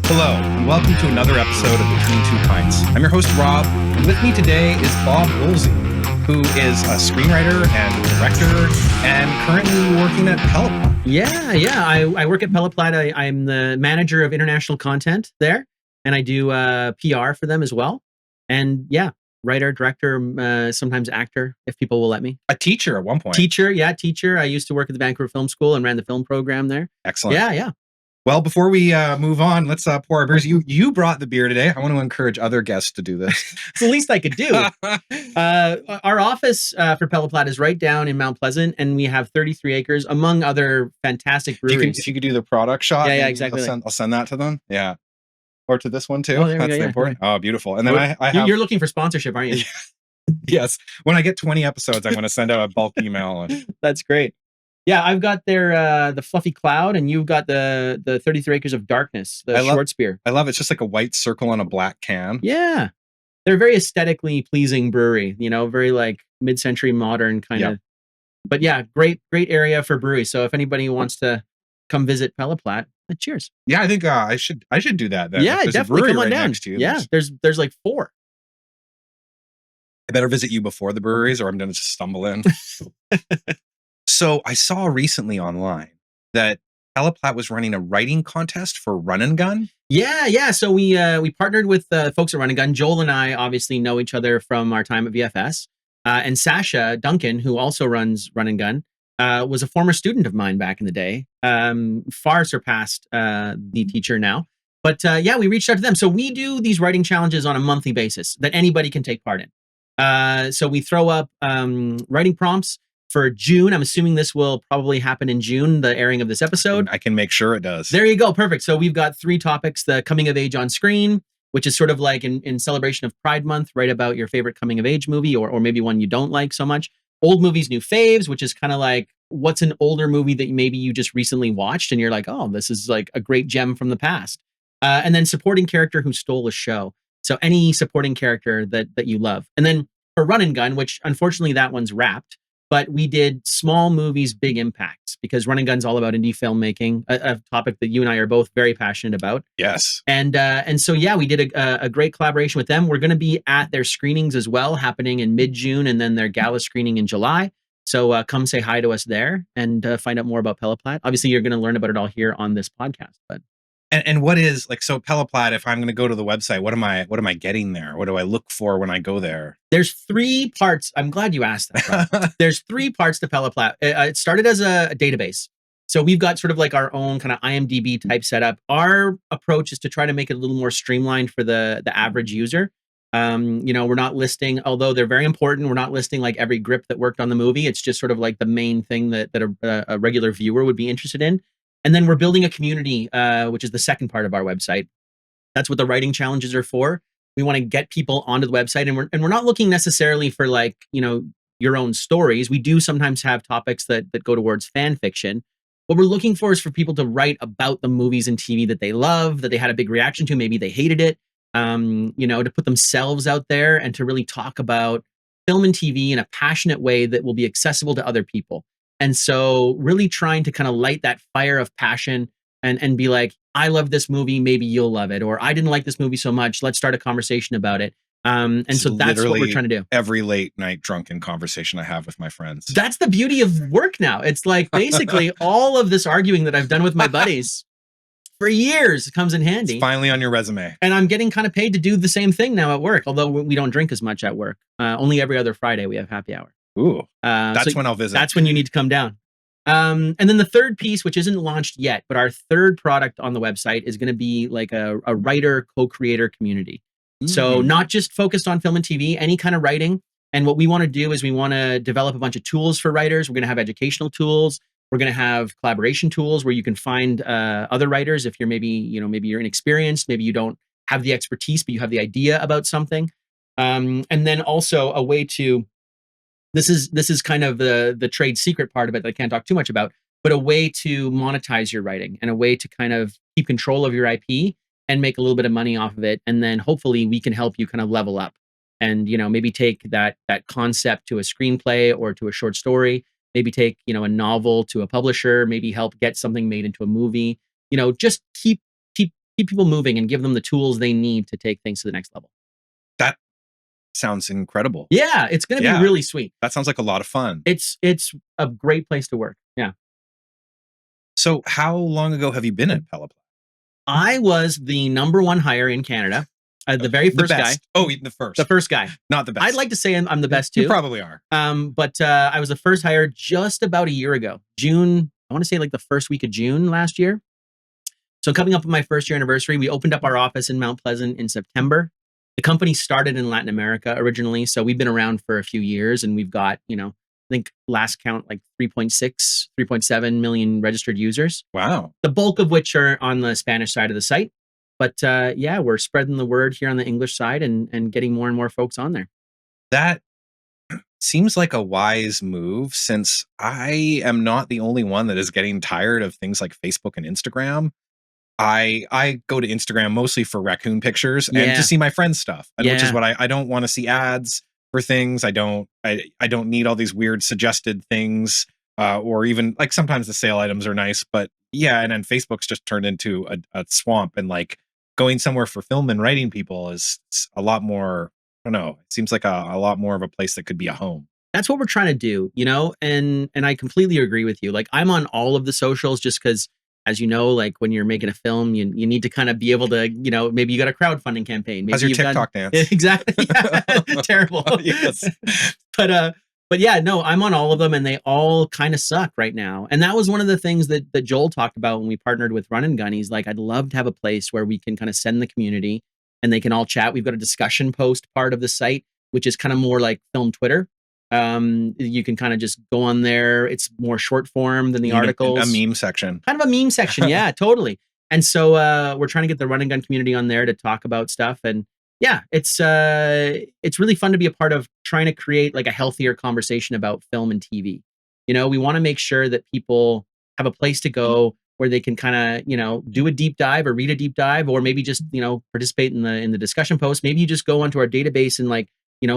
Hello, and welcome to another episode of Between Two Pints. I'm your host, Rob, and with me today is Bob Woolsey, who is a screenwriter and director and currently working at Peliplat. Yeah. I work at Peliplat. I'm the manager of international content there, and I do PR for them as well. And yeah, writer, director, sometimes actor, if people will let me. A teacher at one point. Teacher. I used to work at the Vancouver Film School and ran the film program there. Excellent. Yeah. Well, before we move on, let's pour our beers. You brought the beer today. I want to encourage other guests to do this. It's the least I could do. Our office for Peliplat is right down in Mount Pleasant, and we have 33 acres, among other fantastic breweries. If you could do the product shot. Yeah, exactly. I'll send that to them. Yeah. Or to this one too. Oh, there we That's go, the yeah. important. Oh, beautiful. And then I have... You're looking for sponsorship, aren't you? Yes. When I get 20 episodes, I'm going to send out a bulk email. That's great. Yeah, I've got their the Fluffy Cloud, and you've got the 33 Acres of Darkness, the Schwarzbier. I love it. It's just like a white circle on a black can. Yeah. They're very aesthetically pleasing brewery, very like mid-century modern kind of. But yeah, great area for brewery. So if anybody wants to come visit Peliplat, cheers. Yeah, I think I should do that then. Yeah, definitely come on down. Next to you. Yeah, there's like 4. I better visit you before the breweries, or I'm going to just stumble in. So I saw recently online that Peliplat was running a writing contest for Run and Gun. Yeah. So we partnered with folks at Run and Gun. Joel and I obviously know each other from our time at VFS. And Sasha Duncan, who also runs Run and Gun, was a former student of mine back in the day. Far surpassed the teacher now. But we reached out to them. So we do these writing challenges on a monthly basis that anybody can take part in. So we throw up writing prompts for June. I'm assuming this will probably happen in June, the airing of this episode. I can make sure it does. There you go. Perfect. So we've got 3 topics: the coming of age on screen, which is sort of like in celebration of Pride Month, write about your favorite coming of age movie, or maybe one you don't like so much. Old movies, new faves, which is kind of like, what's an older movie that maybe you just recently watched and you're like, oh, this is like a great gem from the past. And then supporting character who stole a show. So any supporting character that you love. And then for Run and Gun, which unfortunately that one's wrapped, but we did small movies, big impacts, because Run and Gun's all about indie filmmaking, a topic that you and I are both very passionate about. Yes. And so, we did a great collaboration with them. We're going to be at their screenings as well, happening in mid-June, and then their gala screening in July. So come say hi to us there and find out more about Peliplat. Obviously, you're going to learn about it all here on this podcast. But And what is Peliplat? If I'm going to go to the website, what am I getting there? What do I look for when I go there? There's 3 parts. I'm glad you asked that, Rob. There's 3 parts to Peliplat. It started as a database. So we've got sort of like our own kind of IMDb type setup. Our approach is to try to make it a little more streamlined for the average user. We're not listing, although they're very important, we're not listing like every grip that worked on the movie. It's just sort of like the main thing that a regular viewer would be interested in. And then we're building a community, which is the second part of our website. That's what the writing challenges are for. We want to get people onto the website, and we're not looking necessarily for like, your own stories. We do sometimes have topics that go towards fan fiction. What we're looking for is for people to write about the movies and TV that they love, that they had a big reaction to. Maybe they hated it, to put themselves out there and to really talk about film and TV in a passionate way that will be accessible to other people. And so really trying to kind of light that fire of passion and be like, I love this movie, maybe you'll love it. Or I didn't like this movie so much, let's start a conversation about it. And so that's what we're trying to do. Every late night drunken conversation I have with my friends. That's the beauty of work now. It's like basically all of this arguing that I've done with my buddies for years comes in handy. It's finally on your resume. And I'm getting kind of paid to do the same thing now at work, although we don't drink as much at work. Only every other Friday we have happy hour. Ooh, that's when I'll visit. That's when you need to come down. And then the third piece, which isn't launched yet, but our third product on the website is going to be like a writer co-creator community. Mm-hmm. So not just focused on film and TV, any kind of writing. And what we want to do is we want to develop a bunch of tools for writers. We're going to have educational tools. We're going to have collaboration tools where you can find other writers if you're maybe you're inexperienced, maybe you don't have the expertise, but you have the idea about something. And then also a way to This is kind of the trade secret part of it that I can't talk too much about, but a way to monetize your writing and a way to kind of keep control of your IP and make a little bit of money off of it. And then hopefully we can help you kind of level up and, maybe take that concept to a screenplay or to a short story, maybe take, a novel to a publisher, maybe help get something made into a movie, just keep keep people moving and give them the tools they need to take things to the next level. That sounds incredible. Yeah, it's going to be really sweet. That sounds like a lot of fun. It's a great place to work. Yeah. So how long ago have you been at Peliplat? I was the #1 hire in Canada. The very first guy. Oh, the first. The first guy. Not the best. I'd like to say I'm the best too. You probably are. But I was the first hire just about a year ago. June, I want to say like the first week of June last year. So coming up on my first year anniversary, we opened up our office in Mount Pleasant in September. The company started in Latin America originally. So we've been around for a few years, and we've got, I think last count like 3.6, 3.7 million registered users. Wow. The bulk of which are on the Spanish side of the site. But yeah, we're spreading the word here on the English side and getting more and more folks on there. That seems like a wise move, since I am not the only one that is getting tired of things like Facebook and Instagram. I go to Instagram mostly for raccoon pictures and to see my friends' stuff, which is what I don't want to see ads for things. I don't need all these weird suggested things, or even like sometimes the sale items are nice, but yeah. And then Facebook's just turned into a swamp, and like going somewhere for film and writing people is a lot more, I don't know, it seems like a lot more of a place that could be a home. That's what we're trying to do, and I completely agree with you. Like I'm on all of the socials just because, as you know, like when you're making a film, you need to kind of be able to, maybe you got a crowdfunding campaign. Maybe how's your TikTok dance? Exactly. Terrible. Yes. But yeah, no, I'm on all of them, and they all kind of suck right now. And that was one of the things that Joel talked about when we partnered with Run and Gun. He's like, I'd love to have a place where we can kind of send the community and they can all chat. We've got a discussion post part of the site, which is kind of more like film Twitter. You can kind of just go on there. It's more short form than the articles. A meme section. Kind of a meme section. Yeah, totally. And so we're trying to get the Run and Gun community on there to talk about stuff. And yeah, it's really fun to be a part of trying to create like a healthier conversation about film and TV. We want to make sure that people have a place to go where they can kind of, do a deep dive or read a deep dive, or maybe just, participate in the discussion post. Maybe you just go onto our database and like,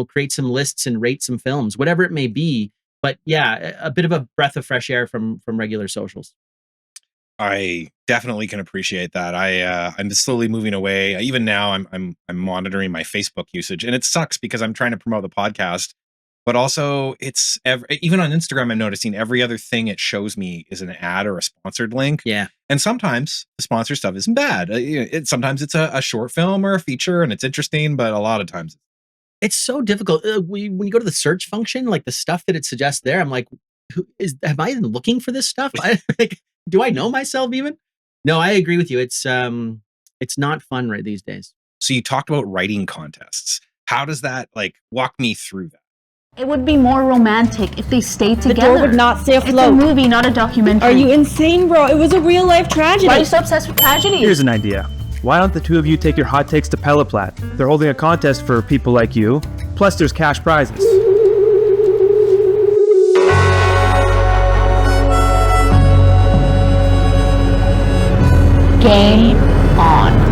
create some lists and rate some films, whatever it may be. But yeah, a bit of a breath of fresh air from regular socials. I definitely can appreciate that. I'm slowly moving away. Even now, I'm monitoring my Facebook usage, and it sucks because I'm trying to promote the podcast, but also it's even on Instagram. I'm noticing every other thing it shows me is an ad or a sponsored link. Yeah, and sometimes the sponsored stuff isn't bad. Sometimes it's a short film or a feature, and it's interesting, but a lot of times it's so difficult. When you go to the search function, like the stuff that it suggests there, I'm like, am I even looking for this stuff? Do I know myself even? No, I agree with you. It's not fun right these days. So you talked about writing contests. How does that walk me through that? It would be more romantic if they stayed together. The door would not stay afloat. It's a movie, not a documentary. Are you insane, bro? It was a real life tragedy. Why are you so obsessed with tragedy? Here's an idea. Why don't the two of you take your hot takes to Peliplat? They're holding a contest for people like you. Plus, there's cash prizes. Game on.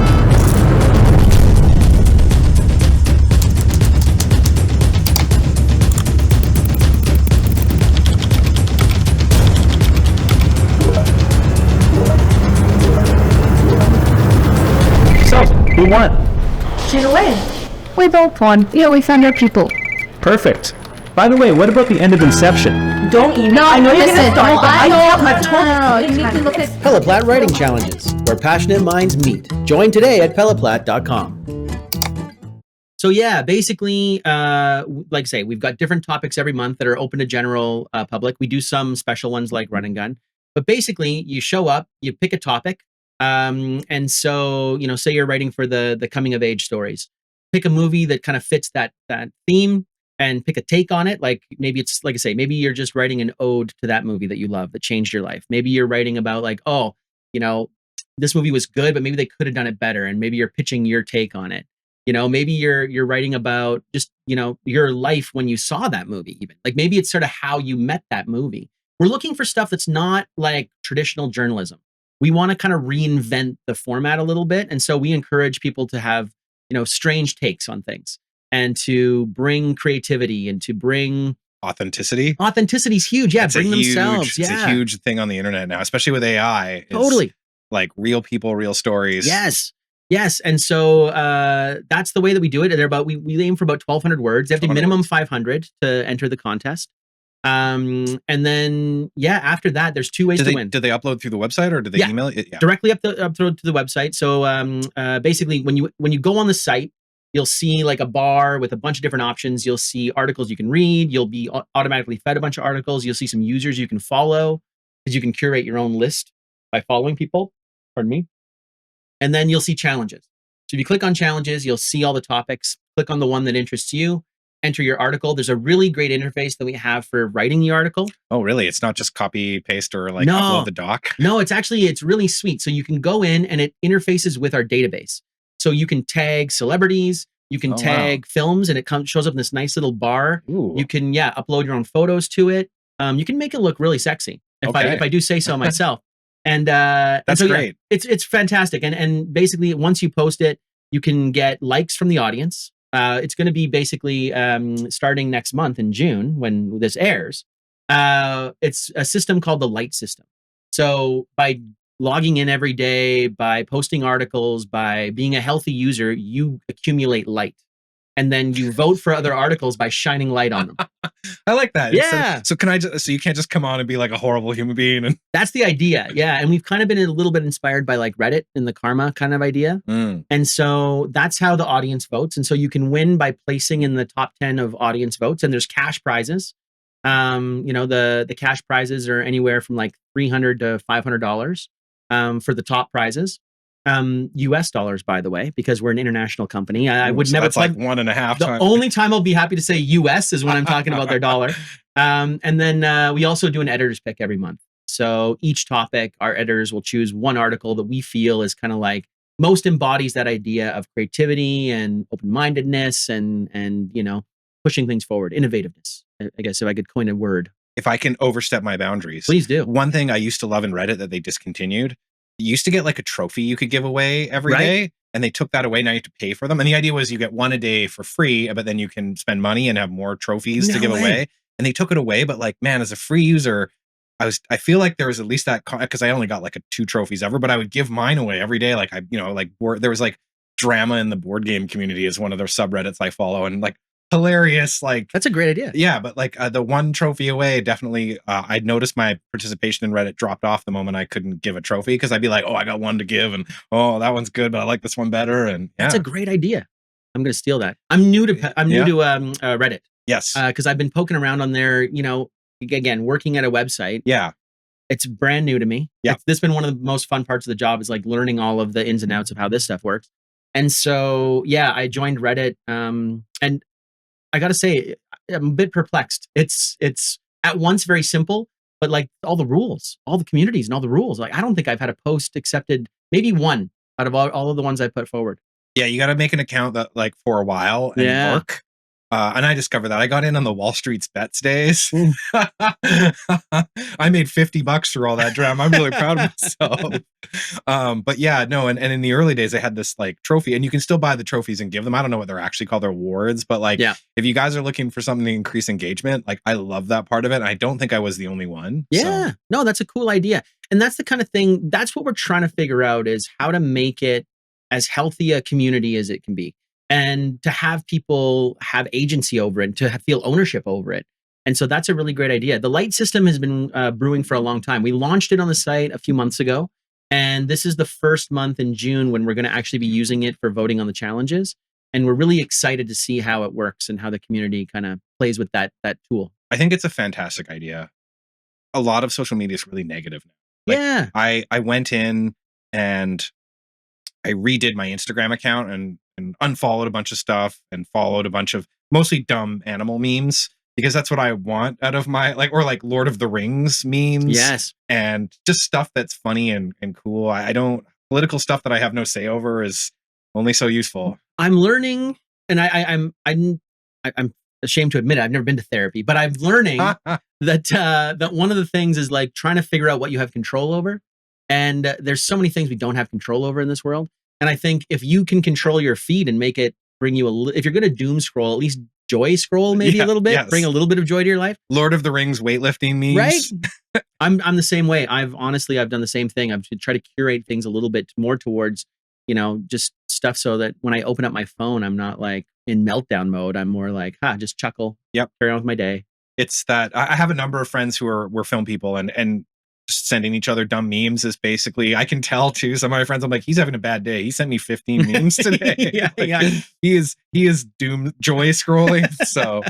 So, who won? She's away. We both won. Yeah, we found our people. Perfect. By the way, what about the end of Inception? Don't even. No, I know you're gonna start. I know my talk. You need to look at Peliplat Writing Challenges, where passionate minds meet. Join today at peliplat.com. So yeah, basically, like I say, we've got different topics every month that are open to general public. We do some special ones like Run and Gun, but basically, you show up, you pick a topic, and so say you're writing for the coming of age stories. Pick a movie that kind of fits that theme, and pick a take on it. Like maybe it's like I say, maybe you're just writing an ode to that movie that you love that changed your life. Maybe you're writing about like, this movie was good, but maybe they could have done it better, and maybe you're pitching your take on it. Maybe you're writing about just, your life when you saw that movie, even like maybe it's sort of how you met that movie. We're looking for stuff that's not like traditional journalism. We want to kind of reinvent the format a little bit. And so we encourage people to have, strange takes on things and to bring creativity and to bring authenticity. Authenticity is huge. Yeah. Bring themselves. It's a huge thing on the internet now, especially with AI. Totally. Like real people, real stories. Yes. Yes, and so that's the way that we do it. They're about we aim for about 1,200 words. They have to be 1,200 minimum words. 500 to enter the contest. And then after that, there's two ways to win. Do they upload through the website or do they email it? Yeah. Directly upload to the website. So basically, when you go on the site, you'll see like a bar with a bunch of different options. You'll see articles you can read. You'll be automatically fed a bunch of articles. You'll see some users you can follow because you can curate your own list by following people. Pardon me. And then you'll see challenges. So if you click on challenges, you'll see all the topics. Click on the one that interests you. Enter your article. There's a really great interface that we have for writing the article. Oh, really? It's not just copy, paste, or like No. upload the doc? No, it's really sweet. So you can go in and it interfaces with our database. So you can tag celebrities, you can tag films, and it shows up in this nice little bar. Ooh. You can upload your own photos to it. You can make it look really sexy if I do say so myself. And That's great. It's fantastic. And basically, once you post it, you can get likes from the audience. It's going to be basically starting next month in June when this airs. It's a system called the Light system. So by logging in every day, by posting articles, by being a healthy user, you accumulate light. And then you vote for other articles by shining light on them. I like that. Yeah. So can I so you can't just come on and be like a horrible human being? And That's the idea. Yeah. And we've kind of been a little bit inspired by like Reddit and the karma kind of idea. And so that's how the audience votes. And so you can win by placing in the top 10 of audience votes. And there's cash prizes. The cash prizes are anywhere from like $300 to $500 for the top prizes. US dollars, by the way, because we're an international company. I would never. That's like 1.5 The times. only time I'll be happy to say US is when I'm talking about their dollar. And then we also do an editor's pick every month. So each topic, our editors will choose one article that we feel is kind of like most embodies that idea of creativity and open-mindedness and pushing things forward, innovativeness. I guess if I could coin a word. If I can overstep my boundaries, Please do. One thing I used to love in Reddit that they discontinued. You used to get like a trophy you could give away every day, and they took that away. Now you have to pay for them. And the idea was you get one a day for free, but then you can spend money and have more trophies to give away. And they took it away. But like, man, as a free user, I feel like there was at least that, because I only got like 2 trophies ever, but I would give mine away every day. Like there was like drama in the board game community is one of their subreddits I follow, and like hilarious. Like that's a great idea. Yeah, but like the one trophy away, definitely. I'd noticed my participation in Reddit dropped off the moment I couldn't give a trophy, because I'd be like, oh, I got one to give, and oh, that one's good, but I like this one better. And that's a great idea. I'm going to steal that. I'm new to Reddit. Yes, because I've been poking around on there. Again, working at a website. Yeah, it's brand new to me. Yeah, this has been one of the most fun parts of the job, is like learning all of the ins and outs of how this stuff works. And so I joined Reddit, and I got to say, I'm a bit perplexed. It's at once very simple, but like all the rules, all the communities and all the rules, like I don't think I've had a post accepted, maybe one out of all of the ones I put forward. Yeah, you got to make an account that like for a while and work. And I discovered that I got in on the Wall Street's bets days. I made $50 through all that drama. I'm really proud of myself. But yeah, no. And in the early days, I had this like trophy, and you can still buy the trophies and give them. I don't know what they're actually called. They're awards, but like, if you guys are looking for something to increase engagement, like I love that part of it. And I don't think I was the only one. Yeah, no, that's a cool idea. And that's the kind of thing, that's what we're trying to figure out, is how to make it as healthy a community as it can be. And to have people have agency over it, to feel ownership over it. And so that's a really great idea. The Light system has been brewing for a long time. We launched it on the site a few months ago. And this is the first month in June when we're going to actually be using it for voting on the challenges. And we're really excited to see how it works and how the community kind of plays with that tool. I think it's a fantastic idea. A lot of social media is really negative now. Like, I went in and I redid my Instagram account and unfollowed a bunch of stuff and followed a bunch of mostly dumb animal memes, because that's what I want out of my or Lord of the Rings memes. Yes. And just stuff that's funny and cool. I don't, political stuff that I have no say over is only so useful. I'm learning, and I'm ashamed to admit it, I've never been to therapy, but I'm learning that one of the things is like trying to figure out what you have control over. And there's so many things we don't have control over in this world. And I think if you can control your feed and make it bring you if you're going to doom scroll, at least joy scroll maybe a little bit, bring a little bit of joy to your life. Lord of the Rings weightlifting memes. Right. I'm the same way. I've done the same thing. I've tried to curate things a little bit more towards just stuff so that when I open up my phone, I'm not like in meltdown mode. I'm more like, just chuckle. Yep. Carry on with my day. It's that I have a number of friends who were film people, and just sending each other dumb memes is basically, I can tell too. Some of my friends, I'm like, he's having a bad day. He sent me 15 memes today. Yeah. He is doom joy scrolling. So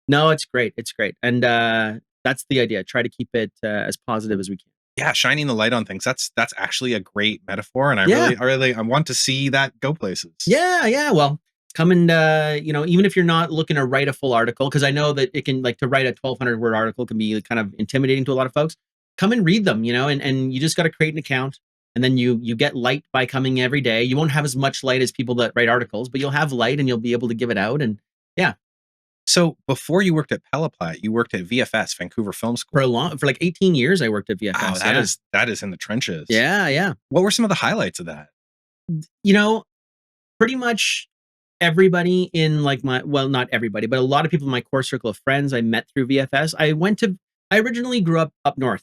no, it's great. It's great. And that's the idea. Try to keep it as positive as we can. Yeah, shining the light on things. That's actually a great metaphor, and I want to see that go places. Yeah. Well, come and even if you're not looking to write a full article, because I know that it can, like, to write a 1,200 word article can be kind of intimidating to a lot of folks. Come and read them, and you just got to create an account, and then you get light by coming every day. You won't have as much light as people that write articles, but you'll have light and you'll be able to give it out. And yeah. So before you worked at Peliplat, you worked at VFS, Vancouver Film School. For like 18 years, I worked at VFS. Wow, that is in the trenches. Yeah. What were some of the highlights of that? Pretty much everybody in not everybody, but a lot of people in my core circle of friends I met through VFS. I originally grew up north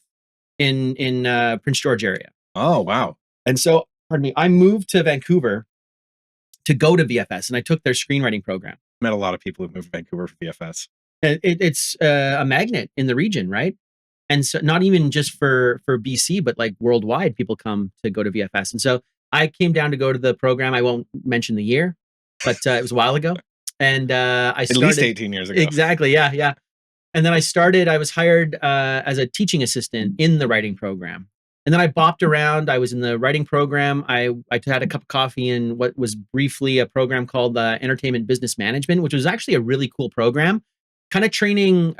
in Prince George area. Oh, wow. And so, pardon me, I moved to Vancouver to go to VFS, and I took their screenwriting program. Met a lot of people who moved to Vancouver for VFS. It's a magnet in the region, right? And so not even just for BC, but like worldwide, people come to go to VFS. And so I came down to go to the program. I won't mention the year, but it was a while ago. And I started... At least 18 years ago. Exactly, yeah. And then I was hired as a teaching assistant in the writing program. And then I bopped around. I was in the writing program. I had a cup of coffee in what was briefly a program called Entertainment Business Management, which was actually a really cool program, kind of training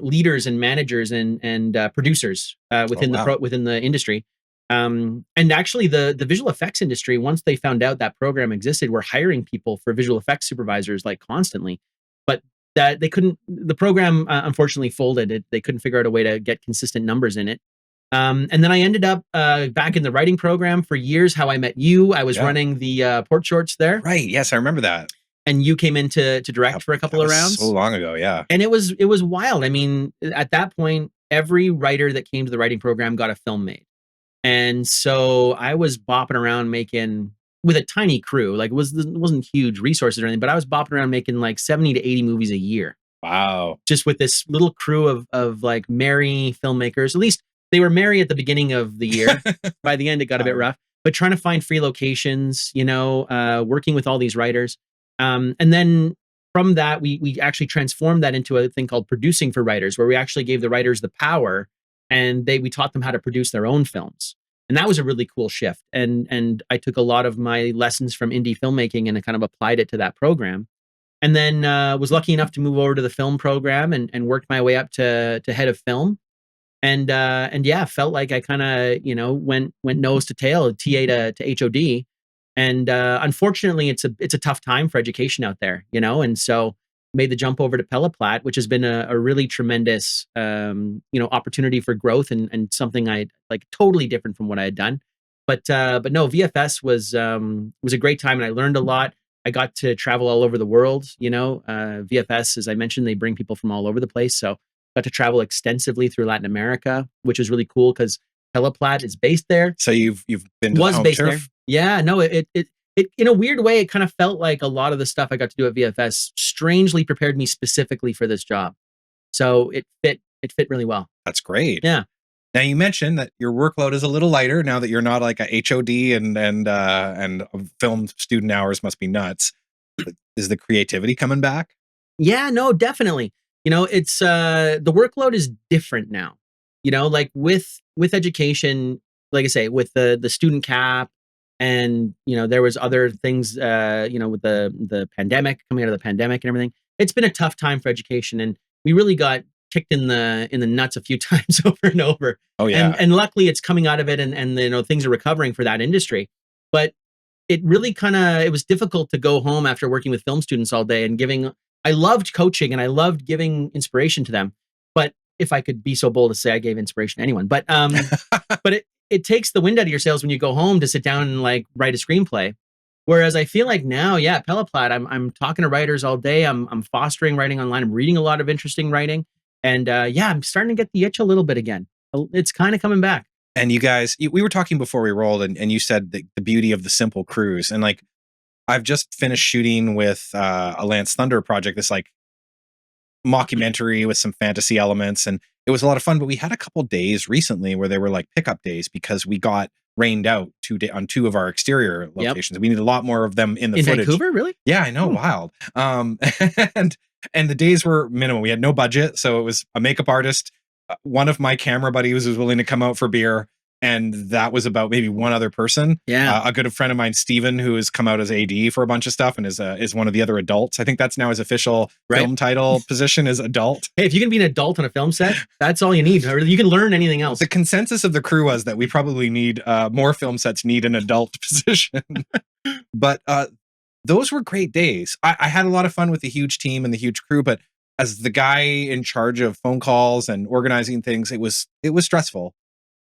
leaders and managers and producers within the industry. And actually, the visual effects industry, once they found out that program existed, were hiring people for visual effects supervisors like constantly. But that the program unfortunately folded. They couldn't figure out a way to get consistent numbers in it. And then I ended up back in the writing program for years. How I met you. I was running the port shorts there. Right. Yes, I remember that. And you came in to direct for a couple of rounds. So long ago, yeah. And it was wild. I mean, at that point, every writer that came to the writing program got a film made. And so I was bopping around making, with a tiny crew, like it wasn't huge resources or anything, but I was bopping around making like 70 to 80 movies a year. Wow. Just with this little crew of like merry filmmakers. At least they were merry at the beginning of the year. By the end, it got a bit rough, but trying to find free locations, working with all these writers. And then from that, we actually transformed that into a thing called producing for writers, where we actually gave the writers the power, and we taught them how to produce their own films. And that was a really cool shift. And I took a lot of my lessons from indie filmmaking and I kind of applied it to that program. And then was lucky enough to move over to the film program and worked my way up to head of film. And yeah, felt like I kind of, went nose to tail, TA to HOD. And unfortunately, it's a tough time for education out there, and so made the jump over to Peliplat, which has been a really tremendous, opportunity for growth and something I like totally different from what I had done. But no, VFS was a great time and I learned a lot. I got to travel all over the world. VFS, as I mentioned, they bring people from all over the place. So got to travel extensively through Latin America, which was really cool because Peliplat is based there. So you've been to the home based turf? there. Yeah, no, it in a weird way, it kind of felt like a lot of the stuff I got to do at VFS strangely prepared me specifically for this job. So it fit really well. That's great. Yeah. Now you mentioned that your workload is a little lighter now that you're not like a HOD and film student hours must be nuts. Is the creativity coming back? Yeah, no, definitely. It's the workload is different now. Like with education, like I say, with the student cap. And, there was other things, with the pandemic, coming out of the pandemic and everything. It's been a tough time for education. And we really got kicked in the nuts a few times over and over. Oh, yeah. And luckily it's coming out of it and things are recovering for that industry. But it really it was difficult to go home after working with film students all day and I loved coaching and I loved giving inspiration to them. But if I could be so bold to say I gave inspiration to anyone, but it takes the wind out of your sails when you go home to sit down and like write a screenplay. Whereas I feel like now, yeah, Peliplat, I'm talking to writers all day. I'm fostering writing online. I'm reading a lot of interesting writing. And I'm starting to get the itch a little bit again. It's kind of coming back. And you guys, we were talking before we rolled, and you said the beauty of the simple crews. And like, I've just finished shooting with a Lance Thunder project, this like mockumentary with some fantasy elements, and it was a lot of fun. But we had a couple days recently where they were like pickup days because we got rained out on 2 of our exterior locations. We need a lot more of them in the footage. Vancouver, really? Yeah, I know, wild. And the days were minimal. We had no budget, so it was a makeup artist. One of my camera buddies was willing to come out for beer, and that was about maybe one other person. Yeah. A good friend of mine, Steven, who has come out as AD for a bunch of stuff and is one of the other adults. I think that's now his official film title position is adult. Hey, if you can be an adult on a film set, that's all you need. Or you can learn anything else. The consensus of the crew was that we probably need more film sets need an adult position. But those were great days. I had a lot of fun with the huge team and the huge crew, but as the guy in charge of phone calls and organizing things, it was stressful.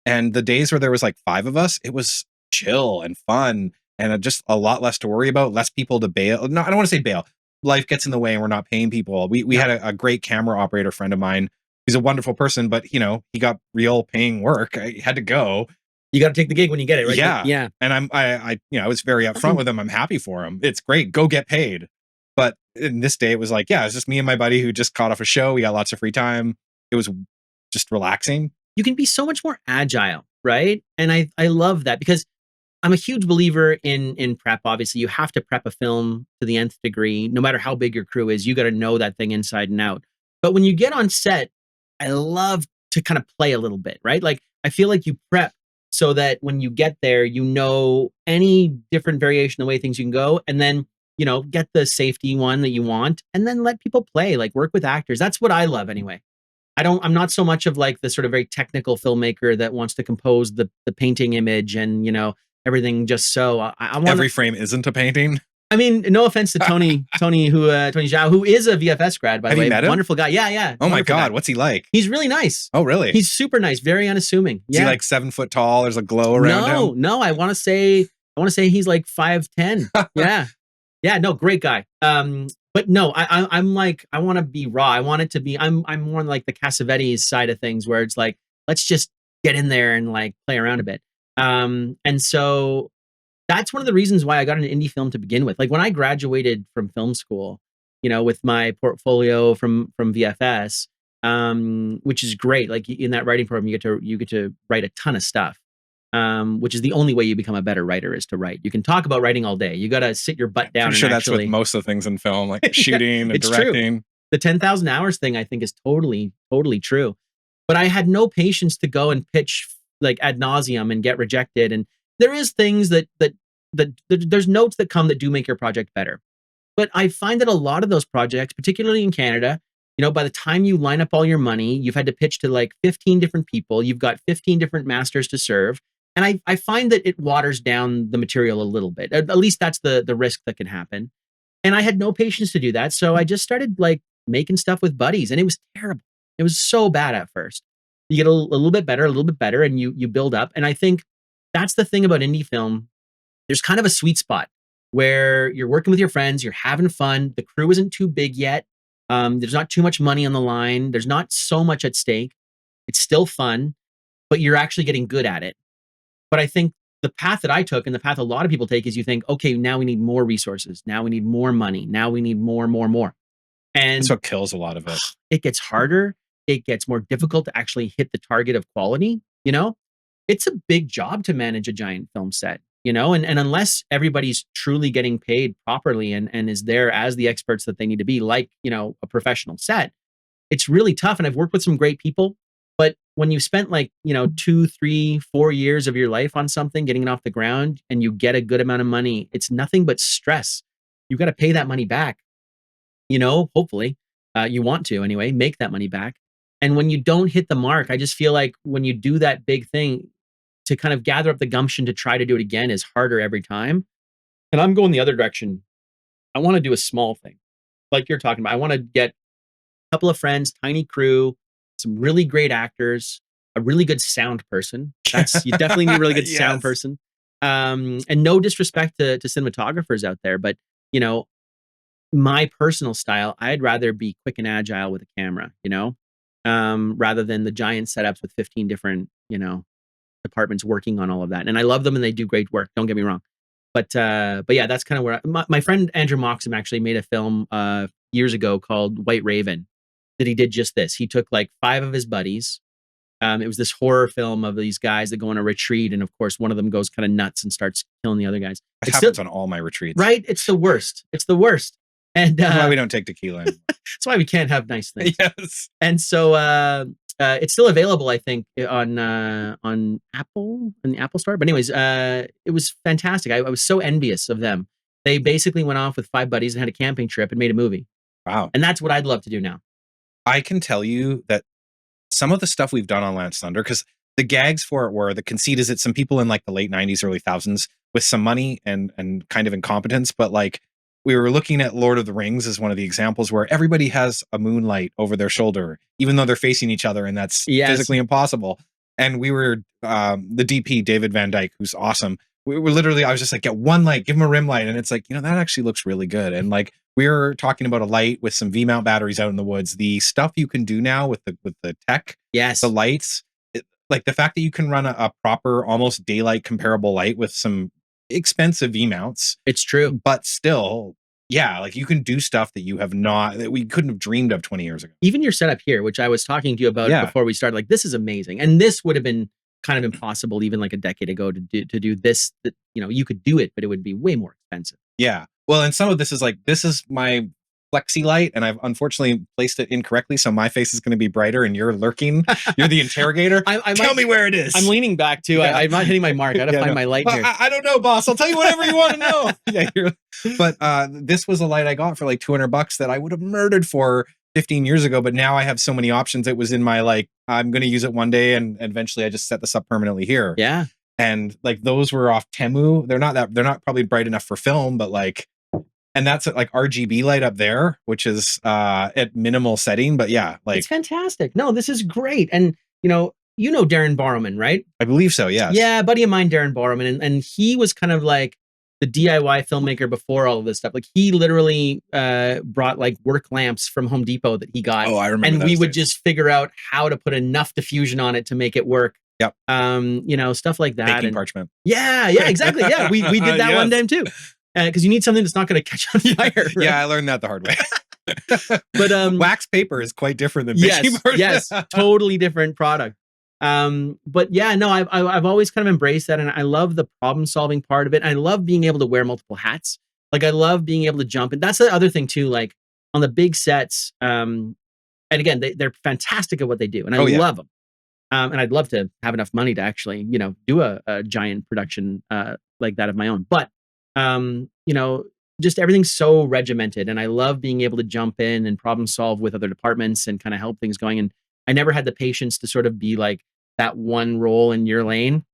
And the days where there was like 5 of us, it was chill and fun and just a lot less to worry about, less people to bail. No, I don't want to say bail. Life gets in the way and we're not paying people. We had a great camera operator friend of mine. He's a wonderful person, but he got real paying work. I had to go. You got to take the gig when you get it, right? Yeah. And I was very upfront with him. I'm happy for him. It's great. Go get paid. But in this day, it was like, it's just me and my buddy who just caught off a show. We got lots of free time. It was just relaxing. You can be so much more agile, right? And I love that because I'm a huge believer in prep. Obviously, you have to prep a film to the nth degree. No matter how big your crew is, you got to know that thing inside and out. But when you get on set, I love to kind of play a little bit, right? Like, I feel like you prep so that when you get there, you know any different variation of the way things you can go. And then, get the safety one that you want and then let people play, like work with actors. That's what I love anyway. I'm not so much of like the sort of very technical filmmaker that wants to compose the painting image and, everything just so. I want every frame isn't a painting. I mean, no offense to Tony Zhao, who is a VFS grad, by the way. Have you met him? Wonderful guy. Yeah. Oh my God. Guy. What's he like? He's really nice. Oh, really? He's super nice. Very unassuming. Is he like 7 foot tall? There's a glow around him? No. I want to say he's like 5'10". Yeah. Yeah. No, great guy. But no, I'm like, I want to be raw. I want it to be, I'm more like the Cassavetes side of things where it's like, let's just get in there and like play around a bit. And so that's one of the reasons why I got an indie film to begin with. Like when I graduated from film school, with my portfolio from VFS, which is great. Like in that writing program, you get to write a ton of stuff. Which is the only way you become a better writer is to write. You can talk about writing all day. You got to sit your butt down. I'm sure that's with most of the things in film, like shooting and directing. True. The 10,000 hours thing, I think, is totally, totally true. But I had no patience to go and pitch like ad nauseum and get rejected. And there is things that there's notes that come that do make your project better. But I find that a lot of those projects, particularly in Canada, by the time you line up all your money, you've had to pitch to like 15 different people. You've got 15 different masters to serve. And I find that it waters down the material a little bit. At least that's the risk that can happen. And I had no patience to do that. So I just started like making stuff with buddies and it was terrible. It was so bad at first. You get a little bit better and you build up. And I think that's the thing about indie film. There's kind of a sweet spot where you're working with your friends, you're having fun. The crew isn't too big yet. There's not too much money on the line. There's not so much at stake. It's still fun, but you're actually getting good at it. But I think the path that I took and the path a lot of people take is you think, okay, now we need more resources. Now we need more money. Now we need more. And that's what kills a lot of it. It gets harder. It gets more difficult to actually hit the target of quality. It's a big job to manage a giant film set, and unless everybody's truly getting paid properly and is there as the experts that they need to be, like, a professional set, it's really tough. And I've worked with some great people. But when you spent like, 2, 3, 4 years of your life on something, getting it off the ground, and you get a good amount of money, it's nothing but stress. You got to pay that money back. Hopefully, you want to anyway, make that money back. And when you don't hit the mark, I just feel like when you do that big thing, to kind of gather up the gumption to try to do it again is harder every time. And I'm going the other direction. I want to do a small thing like you're talking about. I want to get a couple of friends, tiny crew, some really great actors, a really good sound person. You definitely need a really good sound person. And no disrespect to cinematographers out there, but my personal style, I'd rather be quick and agile with a camera, rather than the giant setups with 15 different, departments working on all of that. And I love them and they do great work. Don't get me wrong. But yeah, that's kind of where my friend Andrew Moxham actually made a film years ago called White Raven that he did just this. He took like 5 of his buddies. It was this horror film of these guys that go on a retreat. And of course, one of them goes kind of nuts and starts killing the other guys. It happens on all my retreats. Right? It's the worst. It's the worst. And That's why we don't take tequila anymore. that's why we can't have nice things. Yes. And so it's still available, I think, on Apple, in the Apple Store. But anyways, it was fantastic. I was so envious of them. They basically went off with 5 buddies and had a camping trip and made a movie. Wow. And that's what I'd love to do now. I can tell you that some of the stuff we've done on Lance Thunder, because the gags for it were, the conceit is that some people in like the late 90s, early 2000s with some money and kind of incompetence, but like we were looking at Lord of the Rings as one of the examples where everybody has a moonlight over their shoulder, even though they're facing each other, and that's physically impossible. And we were, the DP, David Van Dyke, who's awesome. We were literally, I was just like, get one light, give him a rim light. And it's like, that actually looks really good. And like, we were talking about a light with some V-mount batteries out in the woods. The stuff you can do now with the tech, the lights, like the fact that you can run a proper, almost daylight comparable light with some expensive V-mounts. It's true. But still, yeah, like you can do stuff that that we couldn't have dreamed of 20 years ago. Even your setup here, which I was talking to you about before we started, like this is amazing. And this would have been kind of impossible even like a decade ago to do this. That, you could do it, but it would be way more expensive. Yeah. Well, and some of this is like, this is my flexi light, and I've unfortunately placed it incorrectly, so my face is going to be brighter, and you're lurking. You're the interrogator. Tell me where it is. I'm leaning back too. Yeah. I'm not hitting my mark. I gotta find my light here. I don't know, boss. I'll tell you whatever you want to know. But this was a light I got for like $200 that I would have murdered for 15 years ago. But now I have so many options. It was in my like, I'm going to use it one day, and eventually I just set this up permanently here. Yeah. And like those were off Temu. They're not probably bright enough for film, but like. And that's like RGB light up there, which is at minimal setting. But yeah, like it's fantastic. No, this is great. And you know Darren Borrowman, right? I believe so. Yes. Yeah, a buddy of mine, Darren Borrowman, and he was kind of like the DIY filmmaker before all of this stuff. Like he literally brought like work lamps from Home Depot that he got. Oh, I remember. And we would just figure out how to put enough diffusion on it to make it work. Yep. Stuff like that. Baking parchment. Yeah, exactly. Yeah, we did that one time too. Because you need something that's not going to catch on fire. Right? Yeah, I learned that the hard way. But wax paper is quite different than baking parchment. Yes, totally different product. But yeah, no, I've always kind of embraced that, and I love the problem solving part of it. I love being able to wear multiple hats. Like I love being able to jump, and that's the other thing too. Like on the big sets, and again, they're fantastic at what they do, and I love them. And I'd love to have enough money to actually, do a giant production like that of my own. But just everything's so regimented, and I love being able to jump in and problem solve with other departments and kind of help things going. And I never had the patience to sort of be like that one role in your lane.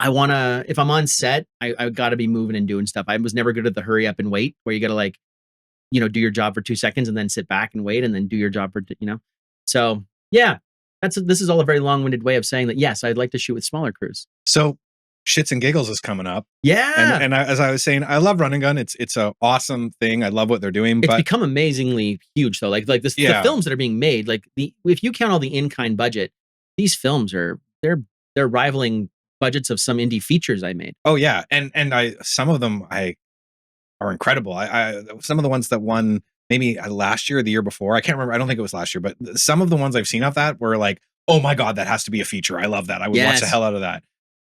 If I'm on set, I got to be moving and doing stuff. I was never good at the hurry up and wait, where you got to like, do your job for 2 seconds and then sit back and wait and then do your job for, So yeah, this is all a very long-winded way of saying that. Yes, I'd like to shoot with smaller crews. So Shits and Giggles is coming up. Yeah. And as I was saying, I love Run and Gun. It's an awesome thing. I love what they're doing. It's become amazingly huge though. Like this, the films that are being made, like if you count all the in-kind budget, these films they're rivaling budgets of some indie features I made. Oh yeah. And some of them are incredible. Some of the ones that won maybe last year or the year before, I can't remember. I don't think it was last year, but some of the ones I've seen of that were like, oh my God, that has to be a feature. I love that. I would watch the hell out of that.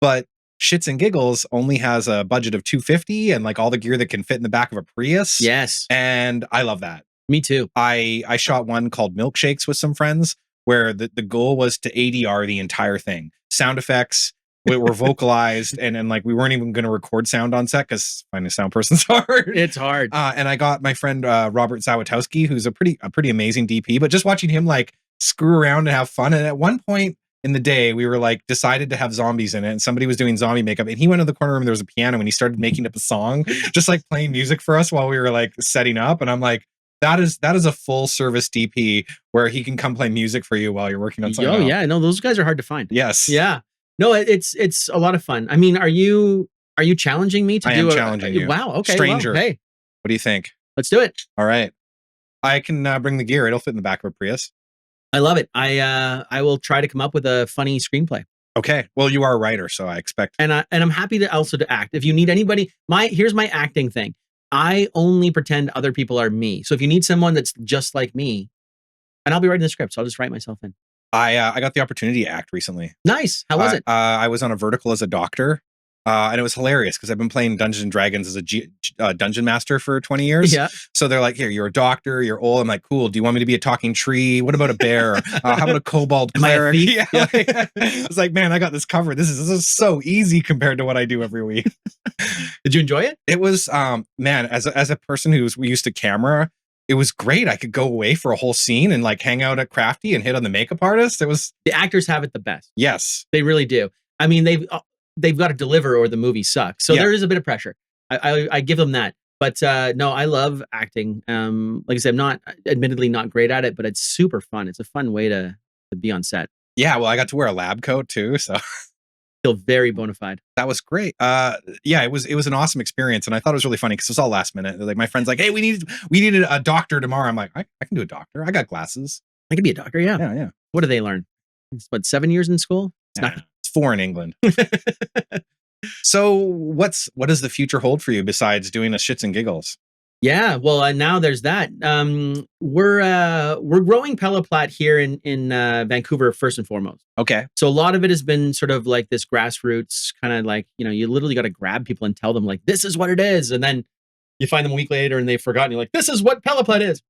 But Shits and Giggles only has a budget of $250 and like all the gear that can fit in the back of a Prius. Yes. And I love that. Me too. I shot one called Milkshakes with some friends where the goal was to ADR the entire thing. Sound effects were vocalized and like we weren't even going to record sound on set because finding a sound person's hard. It's hard. And I got my friend Robert Zawitowski, who's a pretty amazing DP, but just watching him like screw around and have fun. And at one point in the day, we were like decided to have zombies in it, and somebody was doing zombie makeup, and he went to the corner room and there was a piano and he started making up a song, just like playing music for us while we were like setting up. And I'm like, that is a full service DP where he can come play music for you while you're working on something. Oh yeah, no, those guys are hard to find. Yes. Yeah. No, it's a lot of fun. I mean, are you challenging me to do? I am challenging you. Wow. Okay. Stranger. Well, hey, what do you think? Let's do it. All right. I can bring the gear. It'll fit in the back of a Prius. I love it. I will try to come up with a funny screenplay. Okay. Well, you are a writer, so I expect. And I'm happy to also to act. If you need anybody, here's my acting thing. I only pretend other people are me. So if you need someone that's just like me, and I'll be writing the script, so I'll just write myself in. I got the opportunity to act recently. Nice. How was it? I was on a vertical as a doctor. And it was hilarious because I've been playing Dungeons and Dragons as a dungeon master for 20 years. Yeah. So they're like, here, you're a doctor, you're old. I'm like, cool. Do you want me to be a talking tree? What about a bear? How about a kobold Am I a cleric? thief? Yeah. I was like, man, I got this covered. This is so easy compared to what I do every week. Did you enjoy it? It was, man, as a person who's used to camera, it was great. I could go away for a whole scene and like hang out at Crafty and hit on the makeup artist. It was. The actors have it the best. Yes. They really do. I mean, they've got to deliver or the movie sucks. So there is a bit of pressure. I give them that. But no, I love acting. Like I said, I'm admittedly not great at it, but it's super fun. It's a fun way to be on set. Yeah, well, I got to wear a lab coat too, so feel very bona fide. That was great. Yeah, it was an awesome experience, and I thought it was really funny because it was all last minute. Like my friend's like, "Hey, we needed a doctor tomorrow." I'm like, I can do a doctor. I got glasses. I can be a doctor. Yeah. Yeah. What do they learn? It's what, 7 years in school? It's 4 in England. So what does the future hold for you besides doing the shits and giggles? Yeah, well, now there's that. We're growing Peliplat here in Vancouver first and foremost. Okay. So a lot of it has been sort of like this grassroots kind of like, you literally got to grab people and tell them like, this is what it is. And then you find them a week later and they've forgotten. You're like, this is what Peliplat is.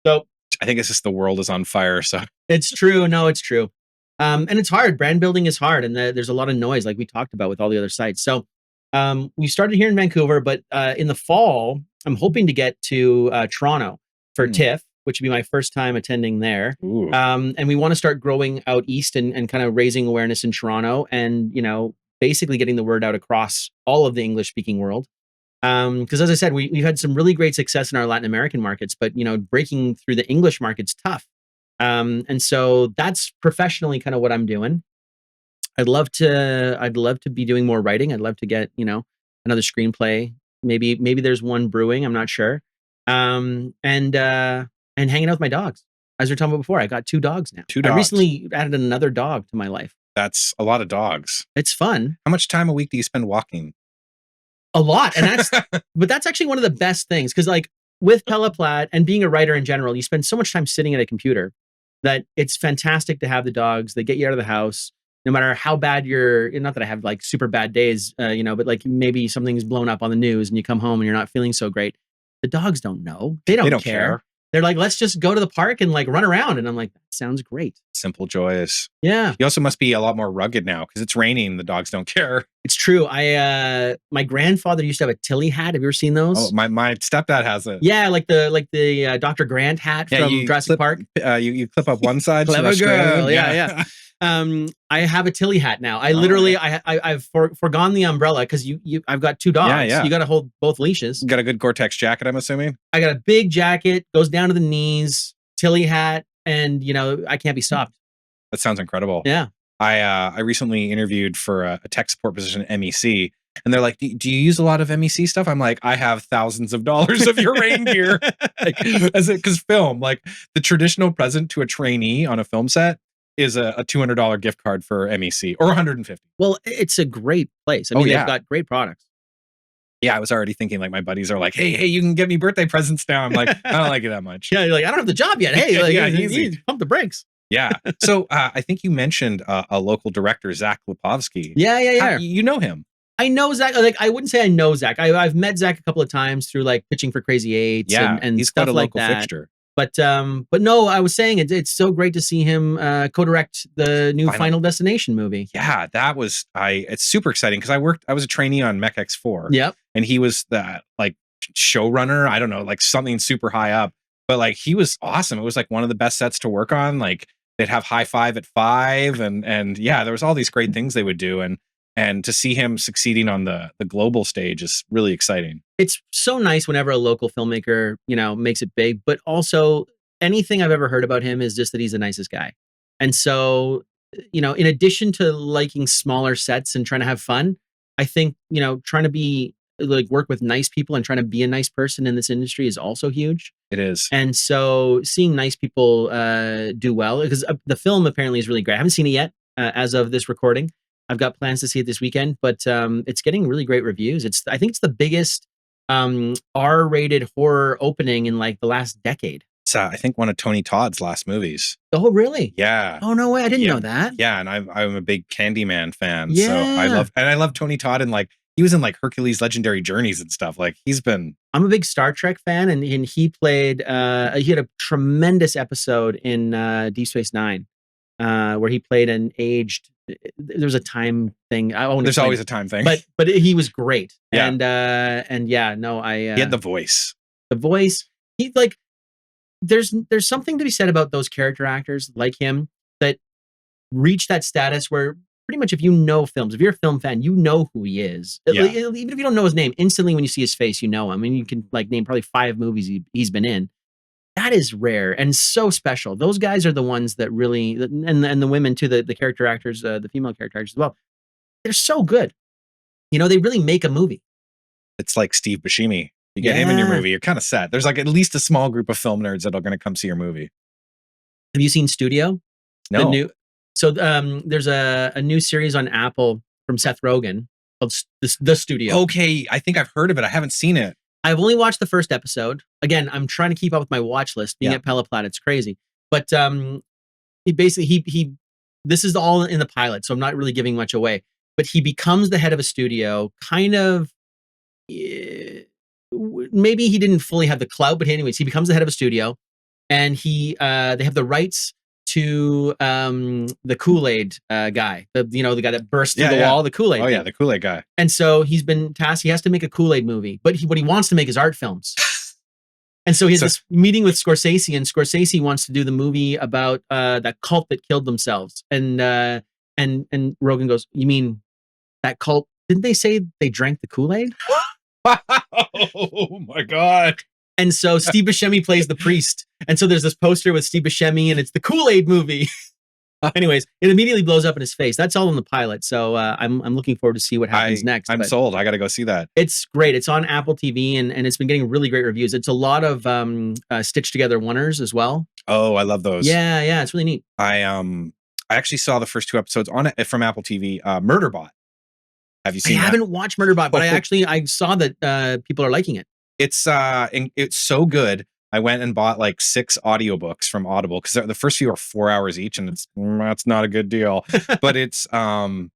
So I think it's just the world is on fire. So it's true. No, it's true. And it's hard. Brand building is hard. And there's a lot of noise like we talked about with all the other sites. So we started here in Vancouver, but in the fall, I'm hoping to get to Toronto for TIFF, which would be my first time attending there. And we want to start growing out east and kind of raising awareness in Toronto and, basically getting the word out across all of the English speaking world. Because as I said, we've had some really great success in our Latin American markets, but, breaking through the English market's tough. And so that's professionally kind of what I'm doing. I'd love to be doing more writing. I'd love to get, another screenplay. Maybe there's one brewing. I'm not sure. And hanging out with my dogs. As we were talking about before, I got 2 dogs now. 2 dogs. I recently added another dog to my life. That's a lot of dogs. It's fun. How much time a week do you spend walking? A lot. And that's actually one of the best things. Cause like with Peliplat and being a writer in general, you spend so much time sitting at a computer that it's fantastic to have the dogs. They get you out of the house. No matter how bad not that I have like super bad days, but like maybe something's blown up on the news and you come home and you're not feeling so great. The dogs don't know. They don't care. They're like, let's just go to the park and like run around. And I'm like, that sounds great. Simple joys. Yeah. You also must be a lot more rugged now because it's raining. The dogs don't care. It's true. My grandfather used to have a Tilly hat. Have you ever seen those? Oh, my stepdad has it. Yeah, like the Dr. Grant hat from Jurassic Park. You clip up one side. Clever girl. Yeah. I have a Tilly hat now. I literally, I've forgone the umbrella because I've got 2 dogs. Yeah. You got to hold both leashes. You got a good Gore-Tex jacket, I'm assuming. I got a big jacket, goes down to the knees, Tilly hat, and I can't be stopped. That sounds incredible. Yeah. I recently interviewed for a tech support position at MEC, and they're like, "Do you use a lot of MEC stuff?" I'm like, "I have thousands of dollars of your reindeer." Because film, like the traditional present to a trainee on a film set is a $200 gift card for MEC or $150. Well, it's a great place. I mean, they've got great products. Yeah, I was already thinking like my buddies are like, hey, you can get me birthday presents now. I'm like, I don't like it that much. Yeah, you're like, I don't have the job yet. Hey, like, easy. Pump the brakes. Yeah. So I think you mentioned a local director, Zach Lipovsky. Yeah. You know him. I know Zach. Like, I wouldn't say I know Zach. I've met Zach a couple of times through like pitching for Crazy Eights and he's stuff quite a like local that. fixture. But no, I was saying it's so great to see him co-direct the new Final Destination movie. Yeah, that was it's super exciting because I was a trainee on Mech X4. Yep. And he was the like showrunner. I don't know, like something super high up. But like he was awesome. It was like one of the best sets to work on. Like they'd have high five at 5 and yeah, there was all these great things they would do. And to see him succeeding on the global stage is really exciting. It's so nice whenever a local filmmaker, makes it big, but also anything I've ever heard about him is just that he's the nicest guy. And so, in addition to liking smaller sets and trying to have fun, I think, trying to be like work with nice people and trying to be a nice person in this industry is also huge. It is. And so seeing nice people do well, because the film apparently is really great. I haven't seen it yet as of this recording. I've got plans to see it this weekend, but it's getting really great reviews. I think it's the biggest R-rated horror opening in like the last decade. It's I think one of Tony Todd's last movies. Oh, really? Yeah. Oh, no way. I didn't know that. Yeah, and I'm a big Candyman fan. Yeah. So I love Tony Todd, and like he was in like Hercules Legendary Journeys and stuff. Like I'm a big Star Trek fan, and he played he had a tremendous episode in Deep Space Nine where he played an aged, there was a time thing. There's always a time thing. But he was great. Yeah. And yeah, no, he had the voice. The voice. He like there's something to be said about those character actors like him that reach that status where pretty much if you know films, if you're a film fan, you know who he is. Yeah. Even if you don't know his name, instantly when you see his face, you know him. I mean, you can like name probably 5 movies he's been in. That is rare and so special. Those guys are the ones that really, and the women too, the character actors, the female character actors as well. They're so good. You know, they really make a movie. It's like Steve Buscemi. You get him in your movie, you're kind of set. There's like at least a small group of film nerds that are going to come see your movie. Have you seen Studio? No. There's a new series on Apple from Seth Rogen called The Studio. Okay, I think I've heard of it. I haven't seen it. I've only watched the first episode. Again, I'm trying to keep up with my watch list. Being at Peliplat, it's crazy. But he this is all in the pilot, so I'm not really giving much away. But he becomes the head of a studio, kind of. Maybe he didn't fully have the clout, but anyways, he becomes the head of a studio, and they have the rights to the Kool-Aid guy, the guy that burst through the wall, the Kool-Aid. Oh yeah, the Kool-Aid guy. And so he's been tasked. He has to make a Kool-Aid movie, but what he wants to make is art films. And so he has this meeting with Scorsese, and Scorsese wants to do the movie about that cult that killed themselves. And Rogan goes, "You mean that cult? Didn't they say they drank the Kool-Aid?" Oh my God. And so Steve Buscemi plays the priest. And so there's this poster with Steve Buscemi, and it's the Kool-Aid movie. Anyways, it immediately blows up in his face. That's all in the pilot. So I'm looking forward to see what happens next. I'm sold. I got to go see that. It's great. It's on Apple TV, and it's been getting really great reviews. It's a lot of stitched together oneers as well. Oh, I love those. Yeah. It's really neat. I actually saw the first 2 episodes on it from Apple TV. Murderbot. Have you seen? I haven't watched Murderbot, but I saw that people are liking it. It's so good. I went and bought like 6 audiobooks from Audible because the first few are 4 hours each, and that's not a good deal. But it's kind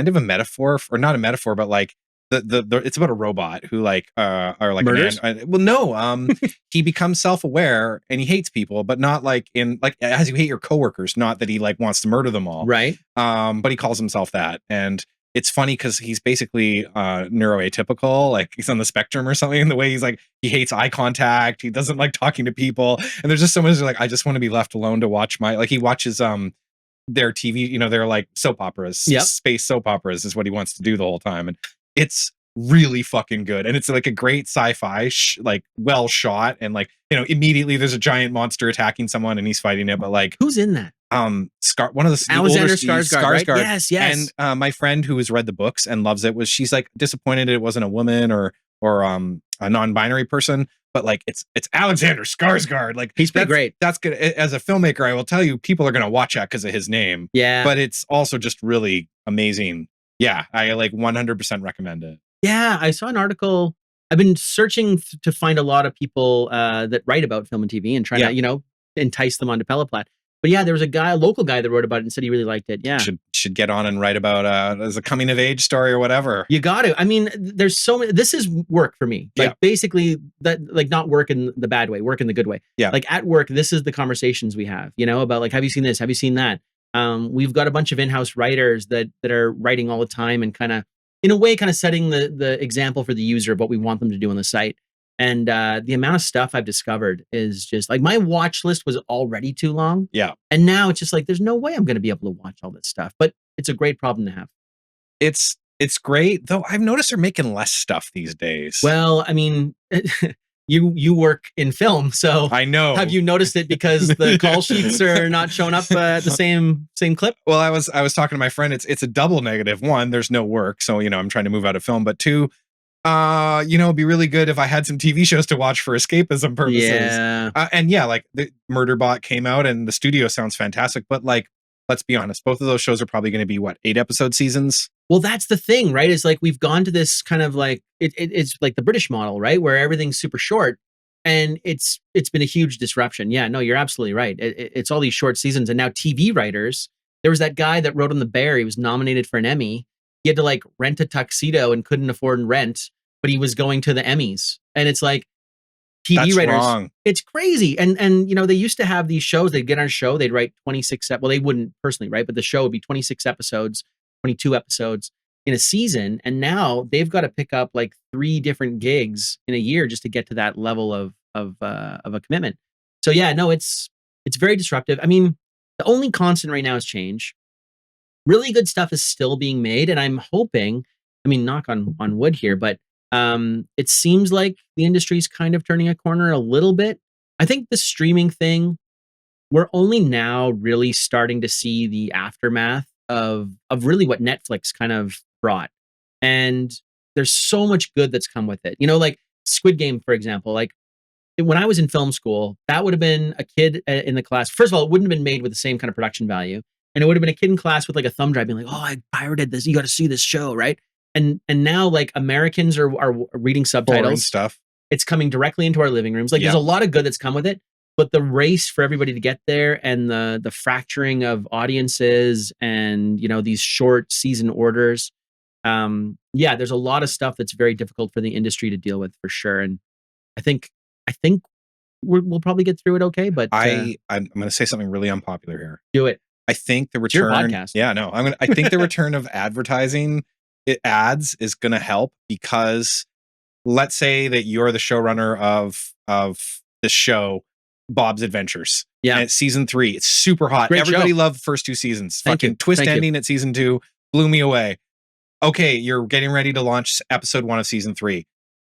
of a metaphor, or not a metaphor, but like it's about a robot who like or like murders? He becomes self-aware and he hates people, but not like in like as you hate your coworkers, not that he like wants to murder them all. Right. But he calls himself that, and it's funny because he's basically neuroatypical, like he's on the spectrum or something, in the way he's like, he hates eye contact, he doesn't like talking to people, and there's just so much like, I just want to be left alone to watch he watches their TV, they're like soap operas, space soap operas is what he wants to do the whole time, and it's really fucking good, and it's like a great sci-fi like well shot, and like immediately there's a giant monster attacking someone and he's fighting it, but like who's in that? One of the Alexander Skarsgård, right? Yes. And my friend who has read the books and loves it she's like disappointed it wasn't a woman or a non-binary person, but like it's Alexander Skarsgård. Like he's pretty great. That's good. As a filmmaker, I will tell you, people are going to watch that because of his name. Yeah. But it's also just really amazing. Yeah, I like 100% recommend it. Yeah, I saw an article. I've been searching to find a lot of people that write about film and TV and trying to entice them onto Peliplat. But yeah, there was a local guy that wrote about it and said he really liked it. Yeah. Should get on and write about as a coming of age story or whatever. You got to. I mean, there's so many. This is work for me. Like basically that, like not work in the bad way, work in the good way. Yeah. Like at work, this is the conversations we have, about like, have you seen this? Have you seen that? We've got a bunch of in-house writers that are writing all the time and kind of, in a way, kind of setting the example for the user of what we want them to do on the site. And the amount of stuff I've discovered is just like, my watch list was already too long. Yeah. And now it's just like, there's no way I'm going to be able to watch all this stuff, but it's a great problem to have. It's great, though. I've noticed they're making less stuff these days. Well, I mean, you work in film, so I know. Have you noticed it because the call sheets are not showing up at the same clip? Well, I was talking to my friend. It's a double negative. One, there's no work, so I'm trying to move out of film. But two, it'd be really good if I had some TV shows to watch for escapism purposes. Yeah. And yeah, like the Murderbot came out and the studio sounds fantastic, but like let's be honest, both of those shows are probably going to be 8-episode seasons. Well, that's the thing, right? Is like we've gone to this kind of like it's like the British model, right? Where everything's super short, and it's been a huge disruption. Yeah, no, you're absolutely right. It's all these short seasons, and now TV writers. There was that guy that wrote on The Bear. He was nominated for an Emmy. He had to like rent a tuxedo and couldn't afford rent, but he was going to the Emmys, and it's like TV That's writers. wrong. It's crazy, and they used to have these shows. They'd get on a show, they'd write 26. Well, they wouldn't personally, right? But the show would be 26 episodes. 22 episodes in a season, and now they've got to pick up like 3 different gigs in a year just to get to that level of a commitment. So yeah, no, it's very disruptive. I mean, the only constant right now is change. Really good stuff is still being made, and I'm hoping, I mean, knock on wood here, but it seems like the industry's kind of turning a corner a little bit. I think the streaming thing, we're only now really starting to see the aftermath of really what Netflix kind of brought. And there's so much good that's come with it. Like Squid Game, for example, like when I was in film school, that would have been a kid in the class. First of all, it wouldn't have been made with the same kind of production value. And it would have been a kid in class with like a thumb drive being like, oh, I pirated this. You got to see this show, right? And now like Americans are reading subtitles. Foreign stuff. It's coming directly into our living rooms. Like there's a lot of good that's come with it. But the race for everybody to get there and the fracturing of audiences and, these short season orders. There's a lot of stuff that's very difficult for the industry to deal with for sure. And I think we'll probably get through it okay. But I'm going to say something really unpopular here. Do it. I think the It's your return. podcast. Yeah, no, I think the return of advertising ads is going to help, because let's say that you're the showrunner of this show, Bob's Adventures. Yeah. And it's season 3. It's super hot. Great Everybody show. loved the first 2 seasons. Thank Fucking you. twist Thank you. ending at season 2 blew me away. Okay, you're getting ready to launch episode 1 of season 3.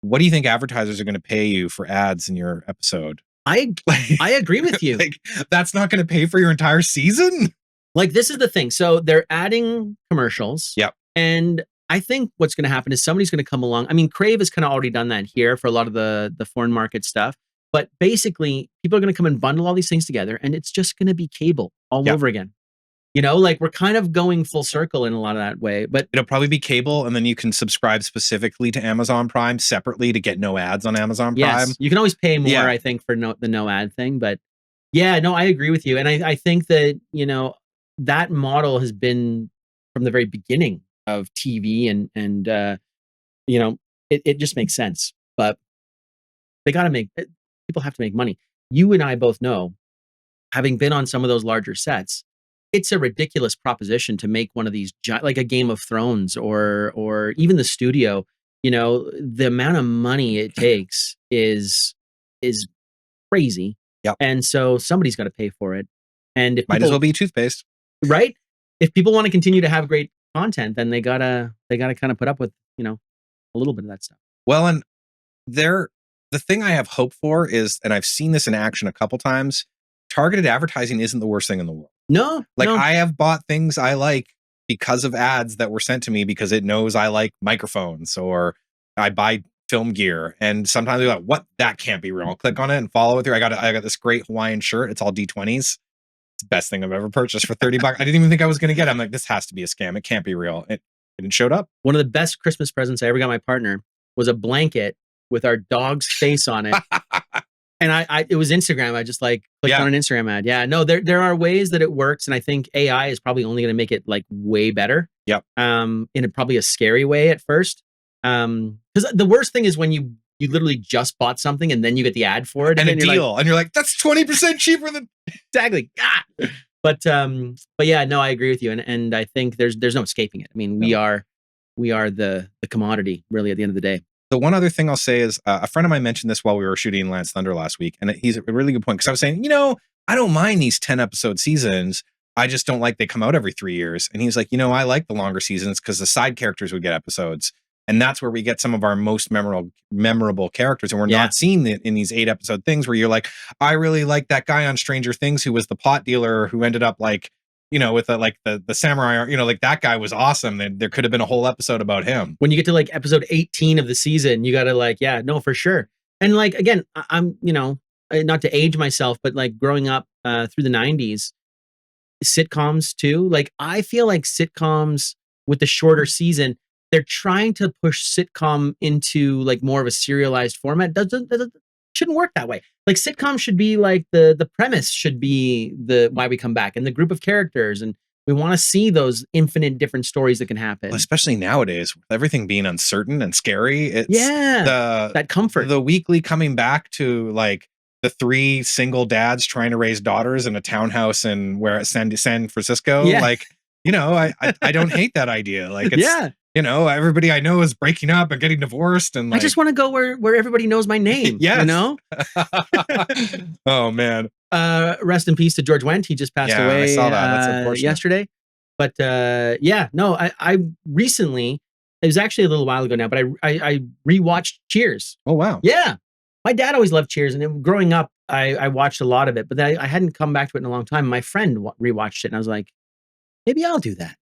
What do you think advertisers are going to pay you for ads in your episode? I agree with you. Like, that's not going to pay for your entire season? Like, this is the thing. So they're adding commercials. Yep. And I think what's going to happen is somebody's going to come along. I mean, Crave has kind of already done that here for a lot of the foreign market stuff. But basically, people are going to come and bundle all these things together, and it's just going to be cable all over again. Like we're kind of going full circle in a lot of that way. But it'll probably be cable, and then you can subscribe specifically to Amazon Prime separately to get no ads on Amazon Prime. Yes, you can always pay more, I think, for the no ad thing. But yeah, no, I agree with you. And I think that, that model has been from the very beginning of TV, and it just makes sense. But they got to people have to make money. You and I both know, having been on some of those larger sets, it's a ridiculous proposition to make one of these, like a Game of Thrones or even the studio. The amount of money it takes is crazy. Yep. And so somebody's got to pay for it. And if might as well be toothpaste, right? If people want to continue to have great content, then they gotta kind of put up with a little bit of that stuff. Well, and the thing I have hope for is, and I've seen this in action a couple times, targeted advertising isn't the worst thing in the world. No, I have bought things I like because of ads that were sent to me because it knows I like microphones, or I buy film gear, and sometimes they're like, what? That can't be real. I'll click on it and follow it through. I got this great Hawaiian shirt. It's all D20s. It's the best thing I've ever purchased for $30. I didn't even think I was going to get it. I'm like, this has to be a scam. It can't be real. And it showed up. One of the best Christmas presents I ever got my partner was a blanket with our dog's face on it. And it was Instagram. I just clicked on an Instagram ad. Yeah, no, there are ways that it works. And I think AI is probably only going to make it like way better. Yep. In probably a scary way at first. Because the worst thing is when you literally just bought something and then you get the ad for it. And a you're deal. And you're like, that's 20% cheaper than... Exactly. But yeah, no, I agree with you. And I think there's no escaping it. I mean, we are the commodity really at the end of the day. The one other thing I'll say is a friend of mine mentioned this while we were shooting Lance Thunder last week. And he's a really good point, because I was saying, I don't mind these 10 episode seasons. I just don't like they come out every 3 years. And he's like, I like the longer seasons because the side characters would get episodes. And that's where we get some of our most memorable characters. And we're not seeing it in these 8 episode things where you're like, I really like that guy on Stranger Things who was the pot dealer who ended up with the samurai, like that guy was awesome. There could have been a whole episode about him. When you get to like episode 18 of the season, you got to no, for sure. And like, again, I'm, not to age myself, but like growing up through the 90s, sitcoms too. Like I feel like sitcoms with the shorter season, they're trying to push sitcom into like more of a serialized format. Shouldn't work that way. Like sitcom should be like the premise should be the why we come back and the group of characters, and we want to see those infinite different stories that can happen. Well, especially nowadays with everything being uncertain and scary. It's that comfort. The weekly coming back to like the 3 single dads trying to raise daughters in a townhouse in San Francisco. Yeah. Like, I don't hate that idea. Like it's everybody I know is breaking up and getting divorced, and like, I just want to go where everybody knows my name. Yes. Oh man. Rest in peace to George Wendt. He just passed away. I saw that. That's unfortunate. Yesterday. But I recently, it was actually a little while ago now, but I rewatched Cheers. Oh wow. Yeah. My dad always loved Cheers, and growing up, I watched a lot of it, but then I hadn't come back to it in a long time. My friend rewatched it, and I was like, maybe I'll do that.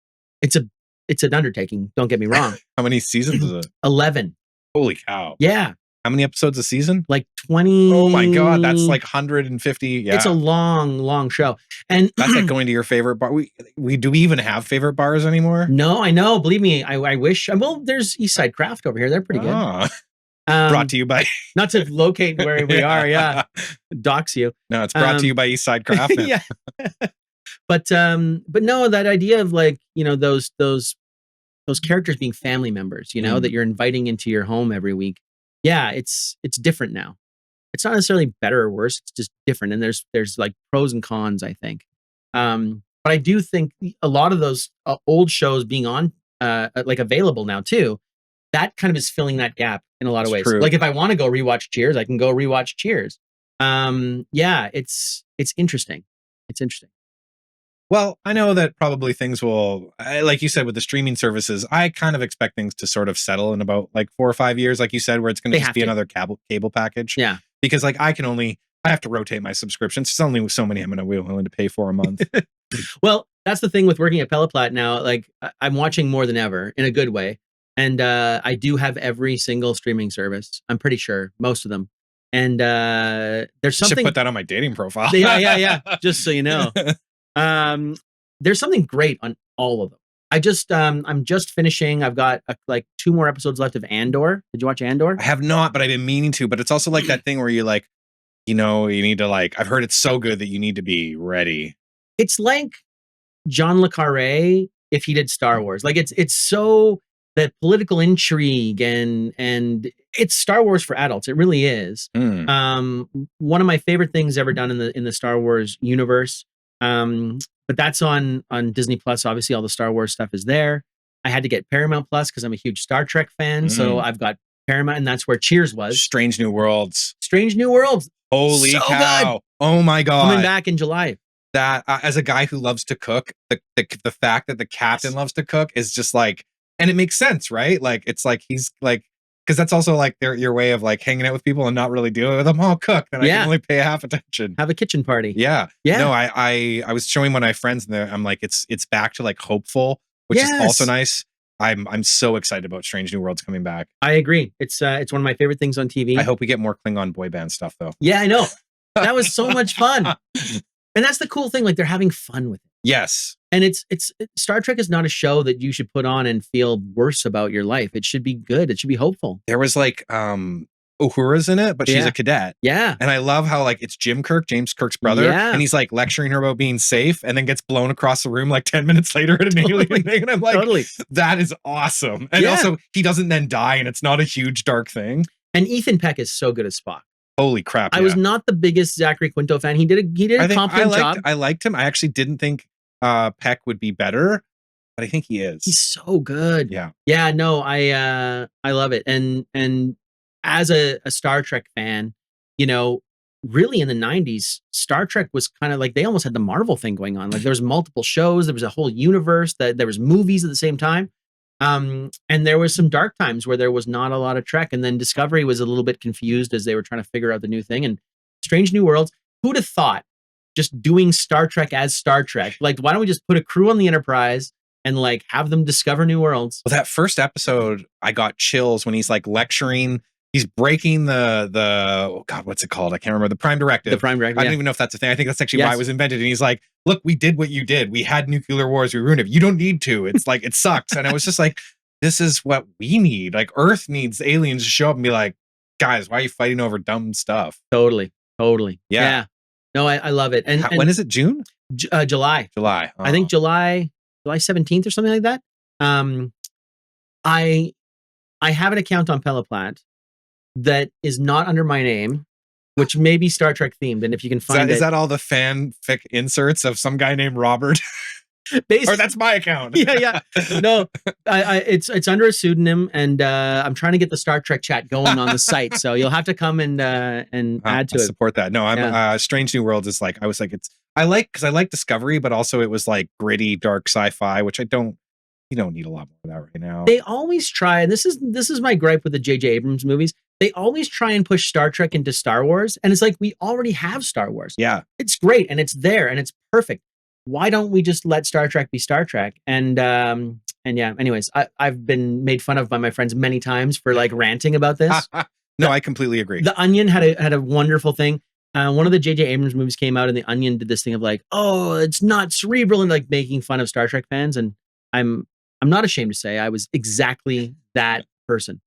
It's an undertaking. Don't get me wrong. How many seasons is it? 11. Holy cow. Yeah. How many episodes a season? Like 20. Oh my God. That's like 150. Yeah. It's a long show. And that's like going to your favorite bar. Do we even have favorite bars anymore? No, I know. Believe me, I wish. Well, there's Eastside Craft over here. They're pretty good. Brought to you by not to locate where we are. Yeah. Dox you. No, it's brought to you by Eastside Craft. Yeah. But no, that idea of like, those characters being family members, that you're inviting into your home every week. Yeah, it's different now. It's not necessarily better or worse. It's just different. And there's like pros and cons, I think. But I do think a lot of those old shows being on, like available now too, that kind of is filling that gap in a lot of ways. True. Like if I want to go rewatch Cheers, I can go rewatch Cheers. Yeah, it's interesting. It's interesting. Well, I know that probably things will, like you said, with the streaming services, I kind of expect things to sort of settle in about like 4 or 5 years, like you said, where it's going to just be another cable package. Yeah. Because like I have to rotate my subscriptions. There's only so many I'm going to be willing to pay for a month. Well, that's the thing with working at Peliplat now. Like I'm watching more than ever in a good way. And I do have every single streaming service. I'm pretty sure most of them. And there's something. Should put that on my dating profile. Yeah. Just so you know. There's something great on all of them. I'm just finishing. I've got like 2 more episodes left of Andor. Did you watch Andor? I have not, but I've been meaning to. But it's also like that thing where you like, you need to like. I've heard it's so good that you need to be ready. It's like John le Carré if he did Star Wars. Like it's so the political intrigue and it's Star Wars for adults. It really is. One of my favorite things ever done in the Star Wars universe. But that's on Disney Plus. Obviously, all the Star Wars stuff is there. I had to get Paramount Plus because I'm a huge Star Trek fan. So I've got Paramount, and that's where Cheers was. Strange New Worlds. So Holy cow! Good. Oh my God! Coming back in July. That as a guy who loves to cook, the fact that the captain loves to cook is just like, and it makes sense, right? Like it's like he's like. Because that's also like your way of like hanging out with people and not really dealing with them. I'll cook, then I can only pay half attention. Have a kitchen party. Yeah. No, I was showing one of my friends and I'm like, it's back to like hopeful, which is also nice. I'm so excited about Strange New Worlds coming back. I agree. It's one of my favorite things on TV. I hope we get more Klingon boy band stuff though. Yeah, I know. That was so much fun. And that's the cool thing. Like they're having fun with it. Yes. And it's Star Trek is not a show that you should put on and feel worse about your life. It should be good. It should be hopeful. There was like Uhura's in it, but she's a cadet. Yeah. And I love how like it's James Kirk's brother. Yeah. And he's like lecturing her about being safe and then gets blown across the room like 10 minutes later at an alien thing. And I'm like, that is awesome. And also he doesn't then die and it's not a huge dark thing. And Ethan Peck is so good as Spock. Holy crap. I was not the biggest Zachary Quinto fan. He did a competent job. I liked him. I actually didn't think Peck would be better, but I think he is. He's so good. Yeah. Yeah, no, I love it. And as a Star Trek fan, really in the 90s, Star Trek was kind of like they almost had the Marvel thing going on. Like there was multiple shows, there was a whole universe, that there was movies at the same time. And there was some dark times where there was not a lot of Trek, and then Discovery was a little bit confused as they were trying to figure out the new thing. And Strange New Worlds, who'd have thought just doing Star Trek as Star Trek? Like, why don't we just put a crew on the Enterprise and like have them discover new worlds? Well, that first episode, I got chills when he's like lecturing he's breaking the oh God, what's it called? I can't remember, the Prime Directive. The Prime Directive. I Yeah. don't even know if that's a thing. I think that's actually why Yes. it was invented. And he's like, look, we did what you did. We had nuclear wars. We ruined it. You don't need to. It's like, it sucks. And I was just like, this is what we need. Like, Earth needs aliens to show up and be like, guys, why are you fighting over dumb stuff? Totally. Yeah. No, I love it. And When is it? June? July. July. I think July 17th or something like that. I have an account on Peliplat that is not under my name, which may be Star Trek themed. And if you can find is that all the fanfic inserts of some guy named Robert? Or that's my account. Yeah. No, it's under a pseudonym, and I'm trying to get the Star Trek chat going on the site. So you'll have to come and add to it. Support that. No, I'm Strange New Worlds is like, I was like, I like Discovery, but also it was like gritty, dark sci-fi, which you don't need a lot more of that right now. They always try, and this is my gripe with the J.J. Abrams movies. They always try and push Star Trek into Star Wars, and it's like, we already have Star Wars. Yeah, it's great, and it's there, and it's perfect. Why don't we just let Star Trek be Star Trek? And yeah. Anyways, I've been made fun of by my friends many times for like ranting about this. No, I completely agree. The Onion had a wonderful thing. One of the J.J. Abrams movies came out, and The Onion did this thing of like, oh, it's not cerebral, and like making fun of Star Trek fans. And I'm not ashamed to say I was exactly that person.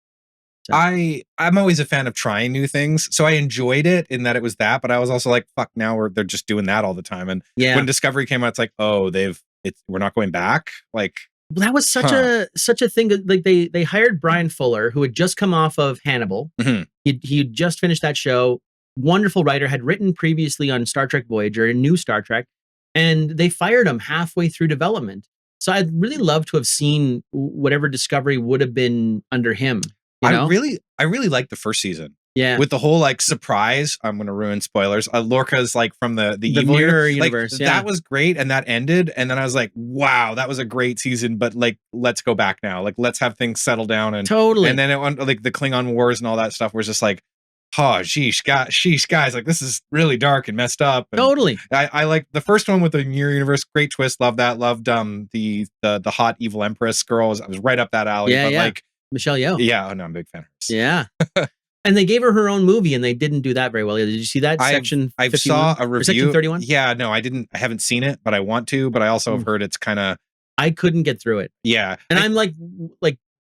So. I'm always a fan of trying new things, so I enjoyed it in that it was that, but I was also like, fuck, now they're just doing that all the time. And when Discovery came out, it's like, oh, we're not going back. Like, well, that was such a thing that like they hired Brian Fuller, who had just come off of Hannibal. Mm-hmm. He'd just finished that show. Wonderful writer, had written previously on Star Trek Voyager, a new Star Trek, and they fired him halfway through development. So I'd really love to have seen whatever Discovery would have been under him. I really liked the first season. Yeah. With the whole like surprise, I'm going to ruin spoilers. Lorca's like from the evil mirror universe. Like, that was great. And that ended. And then I was like, wow, that was a great season. But like, let's go back now. Like, let's have things settle down. And totally. And then it went like the Klingon Wars and all that stuff was just like, oh, sheesh, guys, like this is really dark and messed up. And totally. I like the first one with the mirror universe. Great twist. Love that. Loved the hot evil Empress girl. I was right up that alley. Yeah, but yeah. like, Michelle Yeoh. Yeah, oh no, I'm a big fan of hers. Yeah. And they gave her own movie, and they didn't do that very well. Did you see that? Section I saw a review. Section 31? Yeah, no, I haven't seen it, but I want to. But I also have heard it's kind of. I couldn't get through it. Yeah. And I'm like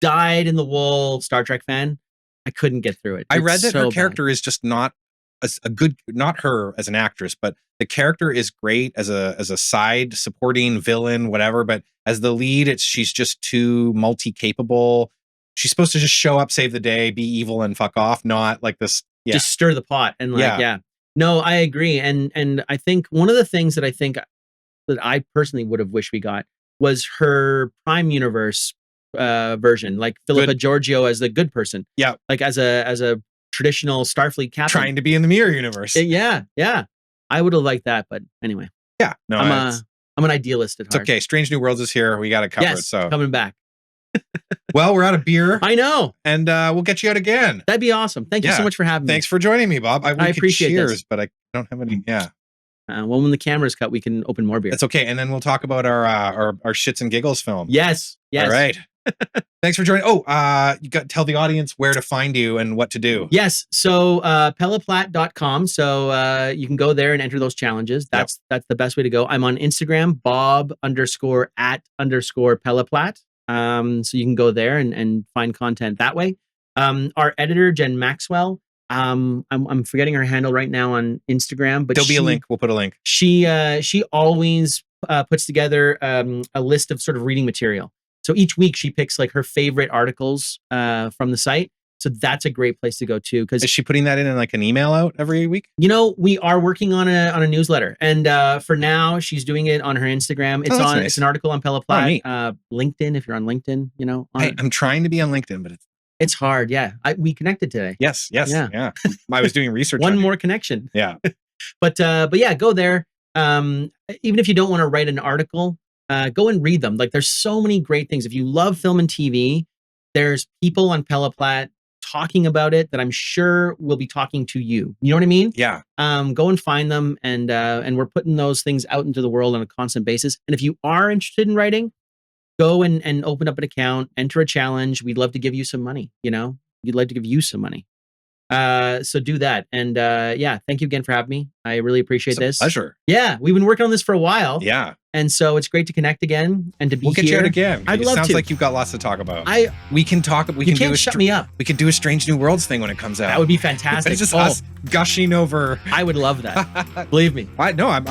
dyed in the wool Star Trek fan. I couldn't get through it. I read that so her character is just not a good, not her as an actress, but the character is great as a side supporting villain, whatever. But as the lead, she's just too multi-capable. She's supposed to just show up, save the day, be evil, and fuck off. Not like this. Yeah. Just stir the pot and No, I agree. And I think one of the things that I personally would have wished we got was her Prime Universe version, like Philippa Georgiou as the good person. Yeah. Like as a traditional Starfleet captain. Trying to be in the mirror universe. Yeah. I would have liked that, but anyway. Yeah. No, I'm an idealist at heart. It's okay. Strange New Worlds is here. We got to cover it. So coming back. Well, we're out of beer. I know. And we'll get you out again. That'd be awesome. Thank you so much for having me. Thanks for joining me, Bob. I appreciate cheers, this. but I don't have any. Yeah. Well, when the camera's cut, we can open more beer. That's okay. And then we'll talk about our Shits and Giggles film. Yes. All right. Thanks for joining. Oh, you got to tell the audience where to find you and what to do. Yes. So peliplat.com. So you can go there and enter those challenges. That's the best way to go. I'm on Instagram, Bob_@_Peliplat. So you can go there and find content that way. Our editor, Jen Maxwell, I'm forgetting her handle right now on Instagram, but there'll be a link. We'll put a link. She always puts together a list of sort of reading material. So each week she picks like her favorite articles from the site. So that's a great place to go too. Because is she putting that in like an email out every week? We are working on a newsletter, and for now she's doing it on her Instagram. It's nice. It's an article on Peliplat, LinkedIn. If you're on LinkedIn, I'm trying to be on LinkedIn, but it's hard. Yeah, we connected today. Yes. Yeah. I was doing research. One more connection. Yeah. But yeah, go there. Even if you don't want to write an article, go and read them. Like there's so many great things. If you love film and TV, there's people on Peliplat talking about it that I'm sure will be talking to you. You know what I mean? Yeah. Go and find them, and we're putting those things out into the world on a constant basis. And if you are interested in writing, go and open up an account, enter a challenge. We'd love to give you some money. We'd like to give you some money. So do that. And yeah, thank you again for having me. I really appreciate It's a this. pleasure. Yeah, we've been working on this for a while. Yeah. And so it's great to connect again and to be We'll get here. you out again. I'd It love sounds to. like you've got lots to talk about. You can can't shut me up. We can do a Strange New Worlds thing when it comes out. That would be fantastic. It's just us gushing over. I would love that. Believe me. I'm down.